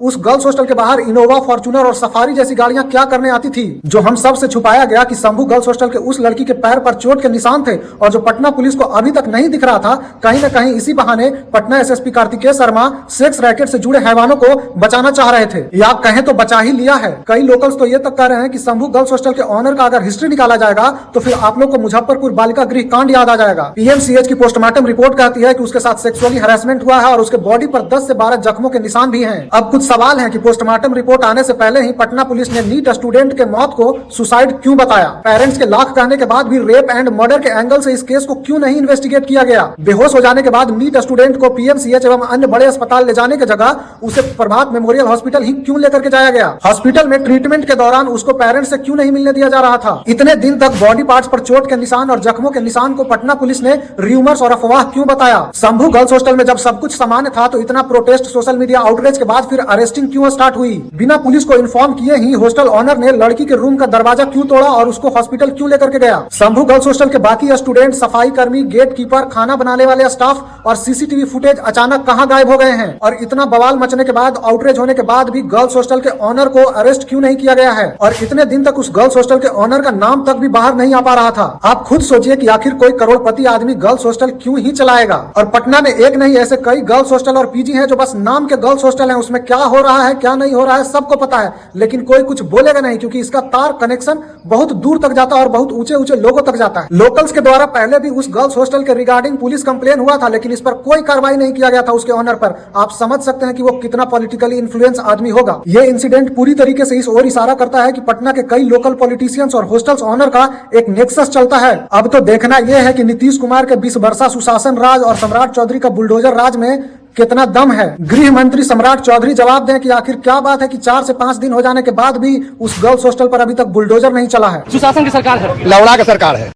उस girls hostel के बाहर इनोवा, फॉर्च्यूनर और सफारी जैसी गाड़ियां क्या करने आती थी। जो हम सब से छुपाया गया कि शंभू गर्ल्स हॉस्टल के उस लड़की के पैर पर चोट के निशान थे और जो पटना पुलिस को अभी तक नहीं दिख रहा था। कहीं न कहीं इसी बहाने Patna SSP Kartikeya Sharma sex racket से जुड़े हैवानों को बचाना चाह रहे थे, या कहें तो बचा ही लिया है। कई लोकल्स तो ये तक कह रहे हैं कि शंभू गर्ल्स हॉस्टल के ऑनर का अगर हिस्ट्री निकाला जाएगा तो फिर आप लोग को मुजफ्फरपुर बालिका गृह कांड याद आ जाएगा। पीएमसीएच की पोस्टमार्टम रिपोर्ट कहती है कि उसके साथ सेक्सुअली हरासमेंट हुआ है और उसके बॉडी पर 10 से 12 जख्मों के निशान भी हैं। अब कुछ सवाल हैं कि पोस्टमार्टम रिपोर्ट आने से पहले ही पटना पुलिस ने नीट स्टूडेंट के मौत को सुसाइड क्यों बताया। पेरेंट्स के लाख कहने के बाद भी रेप एंड मर्डर के एंगल से इस केस को क्यों नहीं इन्वेस्टिगेट किया गया। बेहोश हो जाने के बाद नीट स्टूडेंट को पीएमसीएच एवं अन्य बड़े अस्पताल ले जाने की जगह उसे प्रभात मेमोरियल हॉस्पिटल ही क्यों लेकर के जाया गया। हॉस्पिटल में ट्रीटमेंट के दौरान उसको पेरेंट्स से क्यों नहीं मिलने दिया जा रहा था। इतने दिन तक बॉडी पार्ट्स पर चोट के निशान और जख्मों के निशान को पटना पुलिस ने र्यूमर्स और अफवाह क्यों बताया। शंभू गर्ल्स हॉस्टल में जब सब कुछ सामान्य था तो इतना प्रोटेस्ट, सोशल मीडिया आउटरीच के बाद फिर अरेस्टिंग क्यों स्टार्ट हुई। बिना पुलिस को इन्फॉर्म किए ही हॉस्टल ऑनर ने लड़की के रूम का दरवाजा क्यों तोड़ा और उसको हॉस्पिटल क्यों लेकर के गया। शंभू गर्ल्स हॉस्टल के बाकी स्टूडेंट, सफाई कर्मी, गेट कीपर, खाना बनाने वाले स्टाफ और सीसीटीवी फुटेज अचानक कहां गायब हो गए हैं। और इतना बवाल मचने के बाद, आउटरीच होने के बाद भी गर्ल्स हॉस्टल के ऑनर को अरेस्ट क्यों नहीं किया गया है। और इतने दिन तक उस गर्ल्स हॉस्टल के ऑनर का नाम तक भी बाहर नहीं आ पा रहा था। आप खुद सोचिए कि आखिर कोई करोड़पति आदमी गर्ल्स हॉस्टल क्यों ही चलाएगा। और पटना में एक नहीं, ऐसे कई गर्ल्स हॉस्टल और पीजी हैं जो बस नाम के गर्ल्स हॉस्टल हैं। उसमें क्या हो रहा है, क्या नहीं हो रहा है, सबको पता है, लेकिन कोई कुछ बोलेगा नहीं, क्योंकि इसका तार कनेक्शन बहुत दूर तक जाता है और बहुत ऊंचे ऊंचे लोगों तक जाता है। लोकल्स के द्वारा पहले भी उस गर्ल्स हॉस्टल के रिगार्डिंग पुलिस कंप्लेन हुआ था, लेकिन इस पर कोई कार्रवाई नहीं किया गया था उसके ऑनर पर। आप समझ सकते हैं कि वो कितना पॉलिटिकली इन्फ्लुएंस आदमी होगा। ये इंसिडेंट पूरी तरीके से इस ओर इशारा करता है कि पटना के कई लोकल पॉलिटिशियंस और हॉस्टल्स ऑनर का एक नेक्सस चलता है। अब तो देखना यह है कि नीतीश कुमार के 20 वर्षा सुशासन राज और सम्राट चौधरी का बुलडोजर राज में कितना दम है। गृह मंत्री सम्राट चौधरी जवाब दें कि आखिर क्या बात है कि 4 से 5 दिन हो जाने के बाद भी उस गर्ल्स हॉस्टल पर अभी तक बुलडोजर नहीं चला है। सुशासन की सरकार है, लवड़ा की सरकार है।